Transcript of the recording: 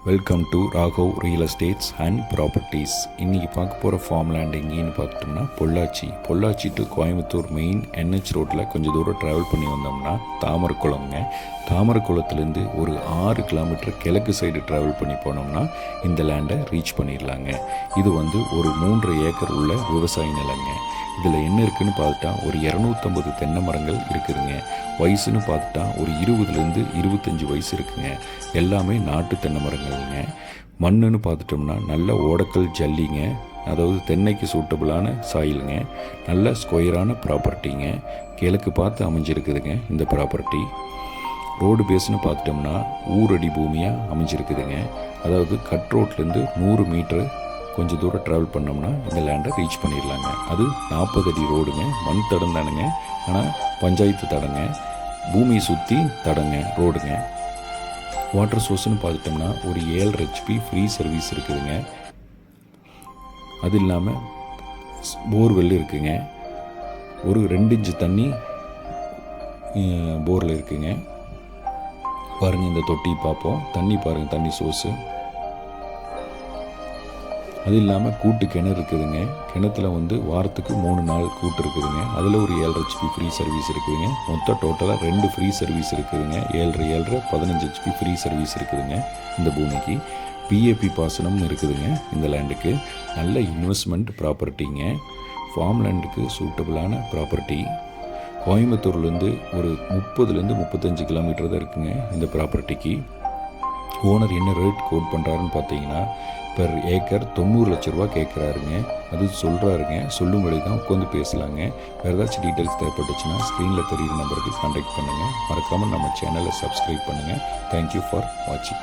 Welcome to Raghav real estates and properties. இன்றைக்கி பார்க்க போகிற ஃபார்ம் லேண்ட் எங்கேன்னு பார்த்துட்டோம்னா Pollachi to Coimbatore main NH ரோட்டில் கொஞ்சம் தூரம் ட்ராவல் பண்ணி வந்தோம்னா தாமரக்குளம்ங்க. தாமரக்குளத்துலேருந்து ஒரு 6 கிலோமீட்டர் கிழக்கு சைடு ட்ராவல் பண்ணி போனோம்னா இந்த லேண்டை ரீச் பண்ணிடலாங்க. இது ஒரு 3 ஏக்கர் உள்ள விவசாய நிலங்க. இதில் என்ன இருக்குதுன்னு பார்த்துட்டா ஒரு 250 தென்னை மரங்கள் இருக்குதுங்க. வயசுன்னு பார்த்துட்டா ஒரு 20லேருந்து 25 வயசு இருக்குங்க. எல்லாமே நாட்டு தென்னை மரங்கள்ங்க. மண்ணுன்னு பார்த்துட்டோம்னா நல்ல ஓடக்கல் ஜல்லிங்க, அதாவது தென்னைக்கு சூட்டபிளான சாயிலுங்க. நல்ல ஸ்கொயரான ப்ராப்பர்ட்டிங்க. கிழக்கு பார்த்து அமைஞ்சிருக்குதுங்க இந்த ப்ராப்பர்ட்டி. ரோடு பேஸ்னு பார்த்துட்டோம்னா ஊரடி பூமியாக அமைஞ்சிருக்குதுங்க. அதாவது கட் ரோட்லேருந்து 100 மீட்டரு கொஞ்சம் தூரம் ட்ராவல் பண்ணோம்னா இந்த லேண்டை ரீச் பண்ணிடலாங்க. அது 40 அடி ரோடுங்க. மண் தடம் தானுங்க, ஆனால் பஞ்சாயத்து தடங்க. பூமியை சுற்றி தடங்க ரோடுங்க. வாட்டர் சோர்ஸ்னு பார்த்துட்டோம்னா ஒரு 7 HP ஃப்ரீ சர்வீஸ் இருக்குதுங்க. அது இல்லாமல் போர்வெல் இருக்குங்க. ஒரு 2 இன்ச்சு தண்ணி போரில் இருக்குங்க. பாருங்கள், இந்த தொட்டி பார்ப்போம். தண்ணி பாருங்கள், தண்ணி சோர்ஸு. அது இல்லாமல் கூட்டு கிணறு இருக்குதுங்க. கிணத்துல வாரத்துக்கு 3 நாள் கூட்டு இருக்குதுங்க. அதில் ஒரு 7 HP ஃப்ரீ சர்வீஸ் இருக்குதுங்க. மொத்தம் டோட்டலாக 2 ஃப்ரீ சர்வீஸ் இருக்குதுங்க. 7 15 HP ஃப்ரீ சர்வீஸ் இருக்குதுங்க. இந்த பூமிக்கு PAP பாசனம்னு இருக்குதுங்க. இந்த லேண்டுக்கு நல்ல இன்வெஸ்ட்மெண்ட் ப்ராப்பர்ட்டிங்க. ஃபார்ம் லேண்டுக்கு சூட்டபிளான ப்ராப்பர்ட்டி. கோயம்புத்தூர்லேருந்து ஒரு 30லேருந்து 35 கிலோமீட்டர் தான் இருக்குங்க இந்த ப்ராப்பர்ட்டிக்கு. ஓனர் என்ன ரேட் கோட் பண்ணுறாருன்னு பார்த்தீங்கன்னா பெர் ஏக்கர் 90 லட்ச ரூபா கேட்குறாருங்க. அது சொல்கிறாருங்க. சொல்லும்படி தான் உட்காந்து பேசலாங்க. வேறு ஏதாச்சும் டீட்டெயில்ஸ் தேவைப்பட்டுச்சுன்னா ஸ்க்ரீனில் தெரியுற நம்பருக்கு கான்டாக்ட் பண்ணுங்கள். மறக்காமல் நம்ம சேனலை சப்ஸ்கிரைப் பண்ணுங்கள். தேங்க்யூ ஃபார் வாட்சிங்.